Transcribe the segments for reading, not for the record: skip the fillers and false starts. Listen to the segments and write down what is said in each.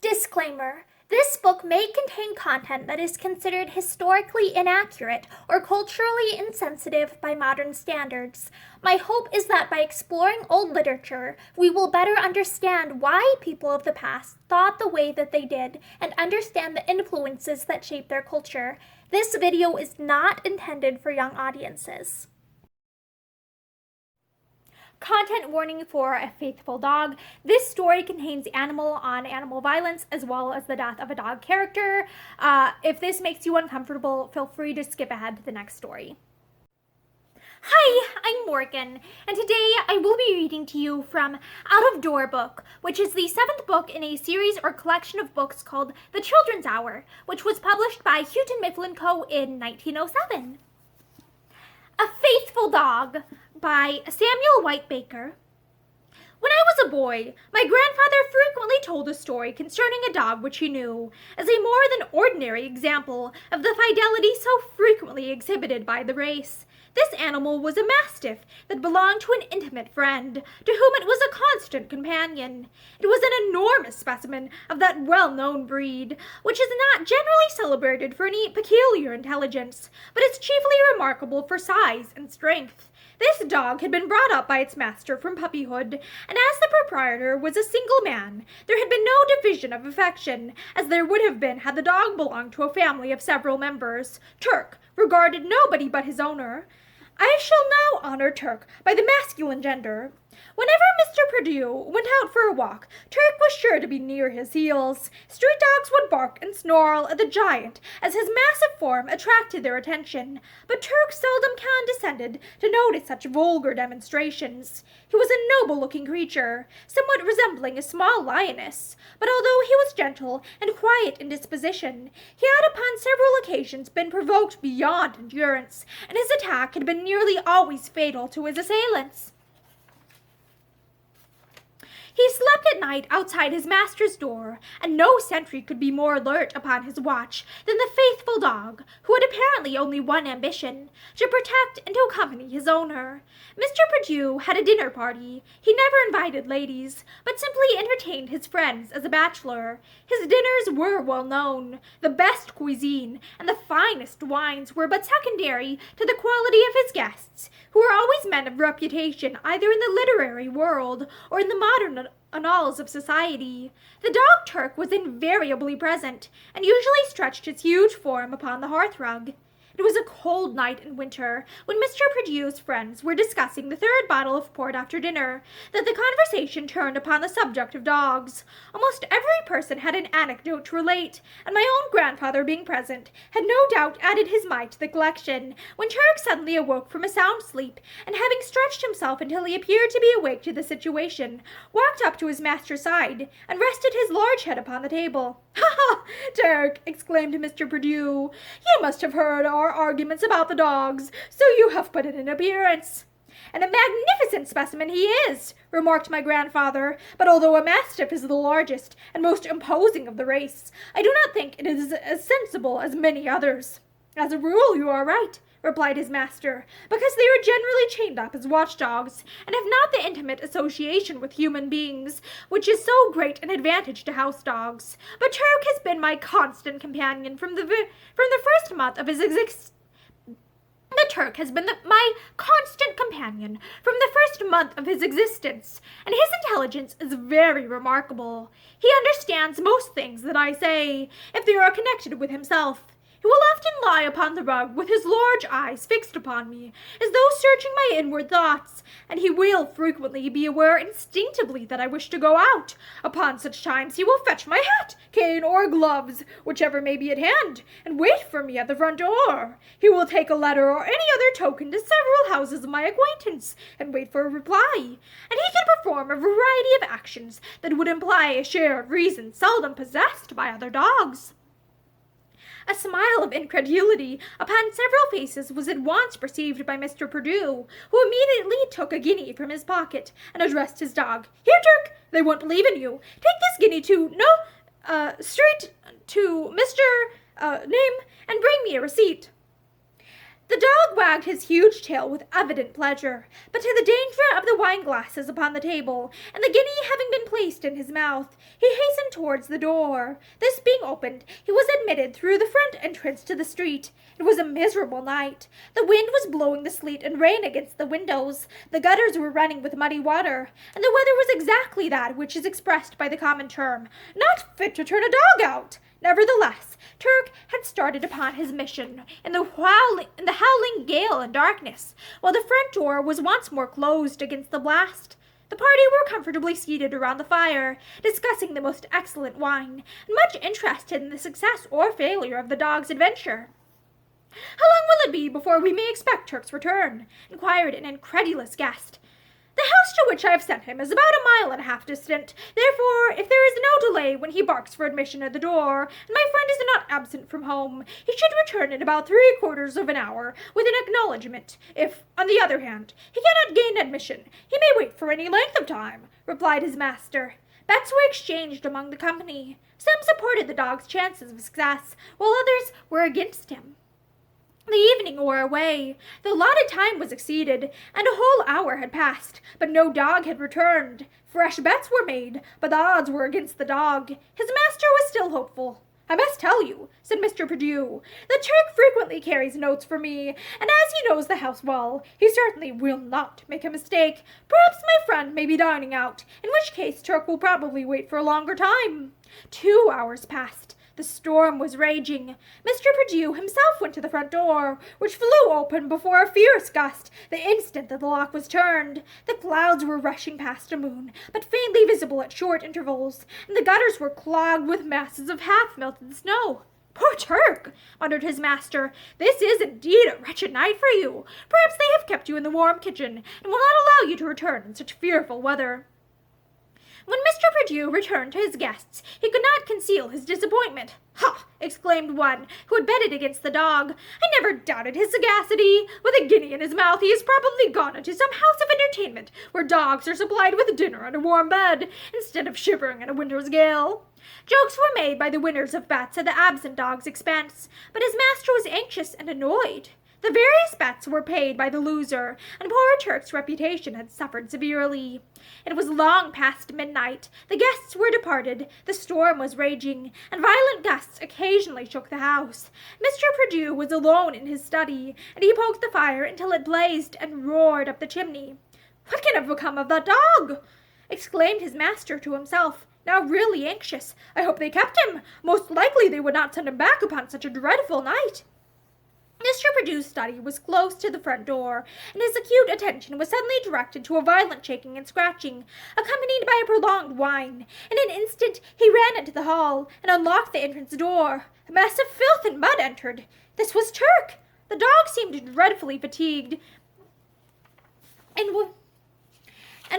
Disclaimer. This book may contain content that is considered historically inaccurate or culturally insensitive by modern standards. My hope is that by exploring old literature, we will better understand why people of the past thought the way that they did and understand the influences that shape their culture. This video is not intended for young audiences. Content warning for A Faithful Dog. This story contains animal-on-animal violence as well as the death of a dog character. If this makes you uncomfortable, feel free to skip ahead to the next story. Hi, I'm Morgan, and today I will be reading to you from Out of Door Book, which is the 7th book in a series or collection of books called The Children's Hour, which was published by Houghton Mifflin Co. in 1907. A Faithful Dog by Samuel White Baker. When I was a boy, my grandfather frequently told a story concerning a dog which he knew, as a more than ordinary example of the fidelity so frequently exhibited by the race. This animal was a mastiff that belonged to an intimate friend, to whom it was a constant companion. It was an enormous specimen of that well-known breed, which is not generally celebrated for any peculiar intelligence, but is chiefly remarkable for size and strength. This dog had been brought up by its master from puppyhood, and as the proprietor was a single man, there had been no division of affection, as there would have been had the dog belonged to a family of several members. Turk regarded nobody but his owner. I shall now honor Turk by the masculine gender. Whenever Mr. Perdue went out for a walk, Turk was sure to be near his heels. Street dogs would bark and snarl at the giant as his massive form attracted their attention, but Turk seldom condescended to notice such vulgar demonstrations. He was a noble-looking creature, somewhat resembling a small lioness, but although he was gentle and quiet in disposition, he had upon several occasions been provoked beyond endurance, and his attack had been nearly always fatal to his assailants. He slept at night outside his master's door, and no sentry could be more alert upon his watch than the faithful dog, who had apparently only one ambition, to protect and to accompany his owner. Mr. Perdue had a dinner party. He never invited ladies, but simply entertained his friends as a bachelor. His dinners were well known. The best cuisine and the finest wines were but secondary to the quality of his guests, who were always men of reputation either in the literary world or in the modern annals of society. The dog Turk was invariably present, and usually stretched his huge form upon the hearthrug. It was a cold night in winter, when Mr. Perdue's friends were discussing the 3rd bottle of port after dinner, that the conversation turned upon the subject of dogs. Almost every person had an anecdote to relate, and my own grandfather, being present, had no doubt added his mite to the collection, when Turk suddenly awoke from a sound sleep, and having stretched himself until he appeared to be awake to the situation, walked up to his master's side, and rested his large head upon the table. "Ha ha, Turk!" exclaimed Mr. Perdue. "You must have heard our arguments about the dogs, so you have put in an appearance." "And a magnificent specimen he is," remarked my grandfather, "but although a mastiff is the largest and most imposing of the race, I do not think it is as sensible as many others." "As a rule, you are right," replied his master, "because they are generally chained up as watchdogs, and have not the intimate association with human beings, which is so great an advantage to house dogs. But Turk has been my constant companion from the first month of his existence. The Turk has been my constant companion from the first month of his existence, and his intelligence is very remarkable. He understands most things that I say, if they are connected with himself. He will often lie upon the rug with his large eyes fixed upon me, as though searching my inward thoughts, and he will frequently be aware instinctively that I wish to go out. Upon such times he will fetch my hat, cane, or gloves, whichever may be at hand, and wait for me at the front door. He will take a letter or any other token to several houses of my acquaintance, and wait for a reply, and he can perform a variety of actions that would imply a share of reason seldom possessed by other dogs." A smile of incredulity upon several faces was at once perceived by Mr. Perdue, who immediately took a guinea from his pocket and addressed his dog. "Here, Turk, they won't believe in you. Take this guinea straight to Mr. Name, and bring me a receipt." The dog wagged his huge tail with evident pleasure, but to the danger of the wine glasses upon the table, and the guinea having been placed in his mouth, he hastened towards the door. This being opened, he was admitted through the front entrance to the street. It was a miserable night. The wind was blowing the sleet and rain against the windows. The gutters were running with muddy water, and the weather was exactly that which is expressed by the common term, not fit to turn a dog out. Nevertheless, Turk had started upon his mission in the howling gale and darkness, while the front door was once more closed against the blast. The party were comfortably seated around the fire, discussing the most excellent wine, and much interested in the success or failure of the dog's adventure. "How long will it be before we may expect Turk's return?" inquired an incredulous guest. "The house to which I have sent him is about 1.5 miles distant. Therefore, if there is no delay when he barks for admission at the door, and my friend is not absent from home, he should return in about 3/4 of an hour, with an acknowledgment. If, on the other hand, he cannot gain admission, he may wait for any length of time," replied his master. Bets were exchanged among the company. Some supported the dog's chances of success, while others were against him. The evening wore away. The allotted time was exceeded, and a whole hour had passed, but no dog had returned. Fresh bets were made, but the odds were against the dog. His master was still hopeful. "I must tell you," said Mr. Perdue, "that Turk frequently carries notes for me, and as he knows the house well, he certainly will not make a mistake. Perhaps my friend may be dining out, in which case Turk will probably wait for a longer time." 2 hours passed. The storm was raging. Mr. Perdue himself went to the front door, which flew open before a fierce gust the instant that the lock was turned. The clouds were rushing past a moon, but faintly visible at short intervals, and the gutters were clogged with masses of half-melted snow. "Poor Turk!" muttered his master. "This is indeed a wretched night for you. Perhaps they have kept you in the warm kitchen, and will not allow you to return in such fearful weather." When Mr. Perdue returned to his guests, he could not conceal his disappointment. "Ha!" exclaimed one who had betted against the dog. "I never doubted his sagacity. With a guinea in his mouth, he has probably gone into some house of entertainment where dogs are supplied with dinner and a warm bed, instead of shivering in a winter's gale." Jokes were made by the winners of bets at the absent dog's expense, but his master was anxious and annoyed. The various bets were paid by the loser, and poor Turk's reputation had suffered severely. It was long past midnight. The guests were departed. The storm was raging, and violent gusts occasionally shook the house. Mr. Perdue was alone in his study, and he poked the fire until it blazed and roared up the chimney. "What can have become of that dog?" exclaimed his master to himself, now really anxious. "I hope they kept him. Most likely they would not send him back upon such a dreadful night." Mr. Perdue's study was close to the front door, and his acute attention was suddenly directed to a violent shaking and scratching, accompanied by a prolonged whine. In an instant he ran into the hall and unlocked the entrance door. A mass of filth and mud entered. This was Turk. The dog seemed dreadfully fatigued, and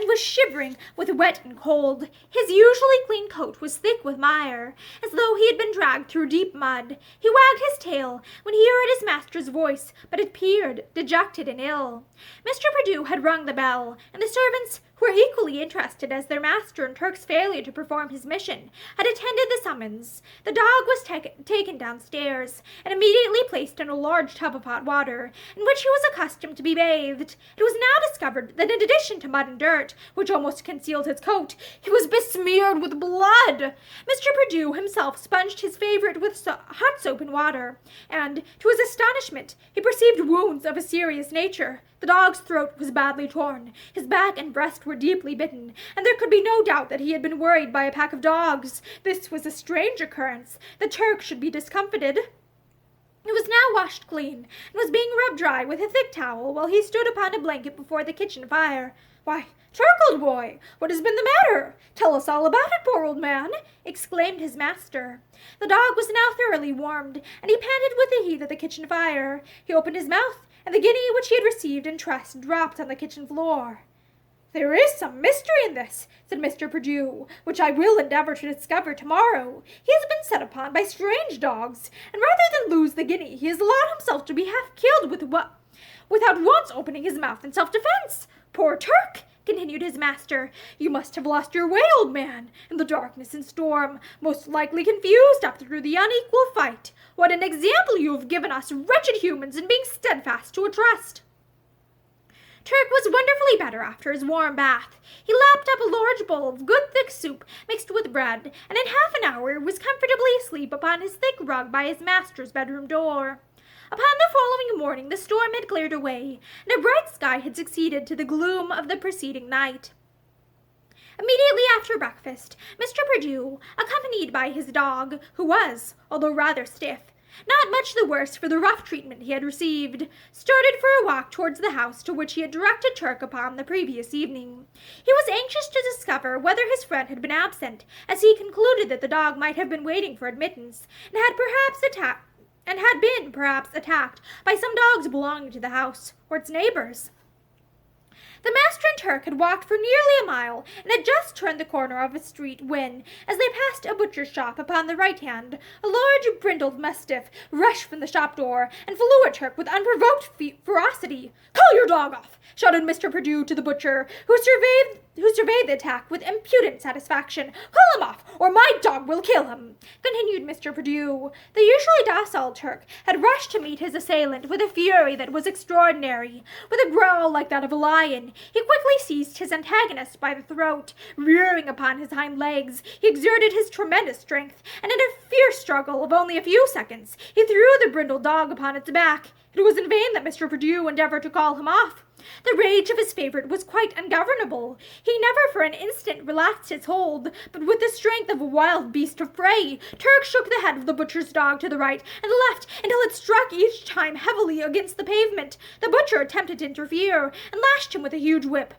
was shivering with wet and cold. His usually clean coat was thick with mire, as though he had been dragged through deep mud. He wagged his tail when he heard his master's voice, but it appeared dejected and ill. Mr. Perdue had rung the bell, and the servants, who were equally interested as their master in Turk's failure to perform his mission, had attended the summons. The dog was taken downstairs, and immediately placed in a large tub of hot water, in which he was accustomed to be bathed. It was now discovered that in addition to mud and dirt, which almost concealed his coat, he was besmeared with blood. Mr. Perdue himself sponged his favorite with hot soap and water, and, to his astonishment, he perceived wounds of a serious nature. The dog's throat was badly torn, his back and breast were deeply bitten, and there could be no doubt that he had been worried by a pack of dogs. This was a strange occurrence. The Turk should be discomfited. He was now washed clean, and was being rubbed dry with a thick towel while he stood upon a blanket before the kitchen fire. "Why, Turk, old boy, what has been the matter? Tell us all about it, poor old man," exclaimed his master. The dog was now thoroughly warmed, and he panted with the heat of the kitchen fire. He opened his mouth, and the guinea which he had received in trust dropped on the kitchen floor. "There is some mystery in this," said Mr. Perdue, "which I will endeavor to discover tomorrow. He has been set upon by strange dogs, and rather than lose the guinea, he has allowed himself to be half killed without once opening his mouth in self-defense. Poor Turk!" continued his master. "You must have lost your way, old man, in the darkness and storm, most likely confused up through the unequal fight. What an example you have given us wretched humans in being steadfast to a trust." Turk was wonderfully better after his warm bath. He lapped up a large bowl of good thick soup mixed with bread, and in half an hour was comfortably asleep upon his thick rug by his master's bedroom door. Upon the following morning the storm had cleared away, and a bright sky had succeeded to the gloom of the preceding night. Immediately after breakfast, Mr. Perdue, accompanied by his dog, who was, although rather stiff, not much the worse for the rough treatment he had received, started for a walk towards the house to which he had directed Turk upon the previous evening. He was anxious to discover whether his friend had been absent, as he concluded that the dog might have been waiting for admittance, and had been perhaps attacked by some dogs belonging to the house, or its neighbors. The master and Turk had walked for nearly a mile, and had just turned the corner of a street when, as they passed a butcher's shop upon the right hand, a large brindled mastiff rushed from the shop door, and flew at Turk with unprovoked ferocity. "Call your dog off!" shouted Mr. Perdue to the butcher, who surveyed the attack with impudent satisfaction. "Call him off, or my dog will kill him," continued Mr. Perdue. The usually docile Turk had rushed to meet his assailant with a fury that was extraordinary. With a growl like that of a lion, he quickly seized his antagonist by the throat. Rearing upon his hind legs, he exerted his tremendous strength, and in a fierce struggle of only a few seconds, he threw the brindled dog upon its back. It was in vain that Mr. Perdue endeavored to call him off. The rage of his favorite was quite ungovernable. He never for an instant relaxed his hold, but with the strength of a wild beast of prey, Turk shook the head of the butcher's dog to the right and the left until it struck each time heavily against the pavement. The butcher attempted to interfere, and lashed him with a huge whip.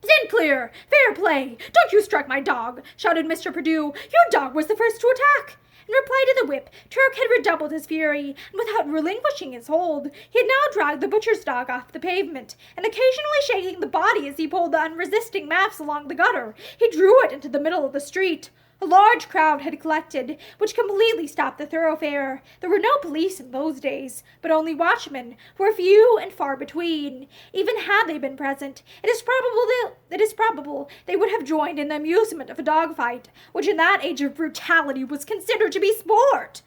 "Stand clear! Fair play! Don't you strike my dog!" shouted Mr. Perdue. "Your dog was the first to attack!" In reply to the whip, Turk had redoubled his fury, and without relinquishing his hold, he had now dragged the butcher's dog off the pavement, and occasionally shaking the body as he pulled the unresisting mass along the gutter, he drew it into the middle of the street. A large crowd had collected, which completely stopped the thoroughfare. There were no police in those days, but only watchmen, who were few and far between. Even had they been present, it is probable they would have joined in the amusement of a dog fight, which in that age of brutality was considered to be sport.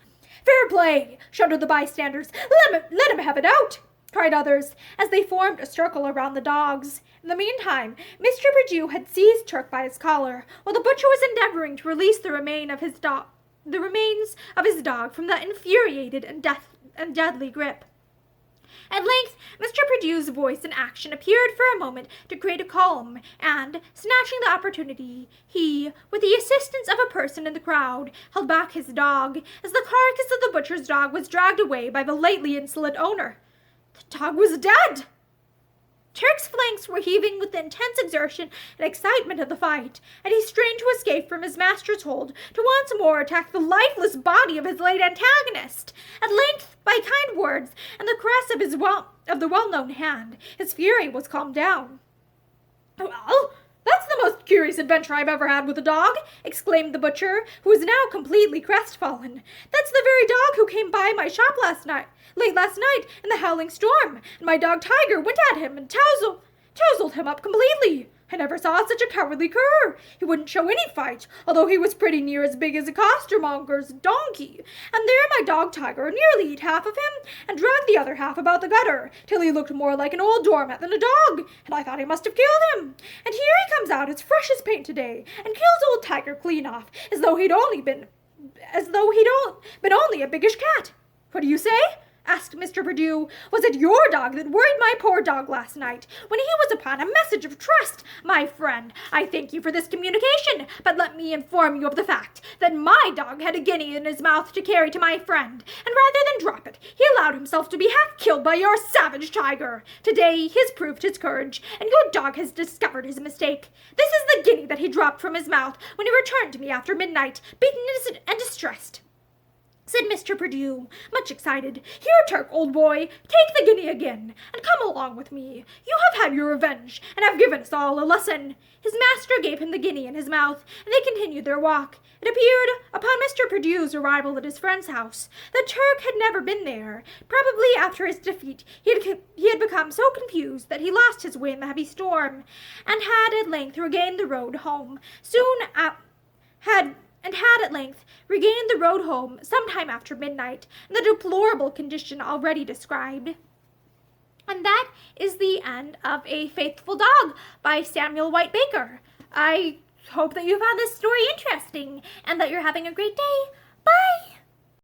"Fair play!" shouted the bystanders. Let him have it out!" cried others, as they formed a circle around the dogs. In the meantime, Mr. Perdue had seized Turk by his collar, while the butcher was endeavoring to release the remains of his dog from that infuriated and deadly grip. At length, Mr. Perdue's voice in action appeared for a moment to create a calm, and, snatching the opportunity, he, with the assistance of a person in the crowd, held back his dog, as the carcass of the butcher's dog was dragged away by the lately insolent owner. The dog was dead! Turk's flanks were heaving with the intense exertion and excitement of the fight, and he strained to escape from his master's hold, to once more attack the lifeless body of his late antagonist. At length, by kind words and the caress of the well-known hand, his fury was calmed down. "Well, that's the most curious adventure I've ever had with a dog," exclaimed the butcher, who was now completely crestfallen. "That's the very dog who came by my shop late last night in the howling storm, and my dog Tiger went at him and tousled him up completely. I never saw such a cowardly cur. He wouldn't show any fight, although he was pretty near as big as a costermonger's donkey, and there my dog Tiger nearly ate half of him, and dragged the other half about the gutter, till he looked more like an old doormat than a dog, and I thought he must have killed him. And here he comes out as fresh as paint today, and kills old Tiger clean off, as though he'd been only a biggish cat. What do you say?" asked Mr. Perdue. "Was it your dog that worried my poor dog last night, when he was upon a message of trust? My friend, I thank you for this communication, but let me inform you of the fact that my dog had a guinea in his mouth to carry to my friend, and rather than drop it, he allowed himself to be half killed by your savage Tiger. Today he has proved his courage, and your dog has discovered his mistake. This is the guinea that he dropped from his mouth when he returned to me after midnight, beaten and distressed," said Mr. Perdue, much excited. "Here, Turk, old boy, take the guinea again, and come along with me. You have had your revenge, and have given us all a lesson." His master gave him the guinea in his mouth, and they continued their walk. It appeared, upon Mr. Perdue's arrival at his friend's house, that Turk had never been there. Probably after his defeat he had become so confused that he lost his way in the heavy storm, and had at length regained the road home sometime after midnight, in the deplorable condition already described. And that is the end of A Faithful Dog by Samuel White Baker. I hope that you found this story interesting and that you're having a great day.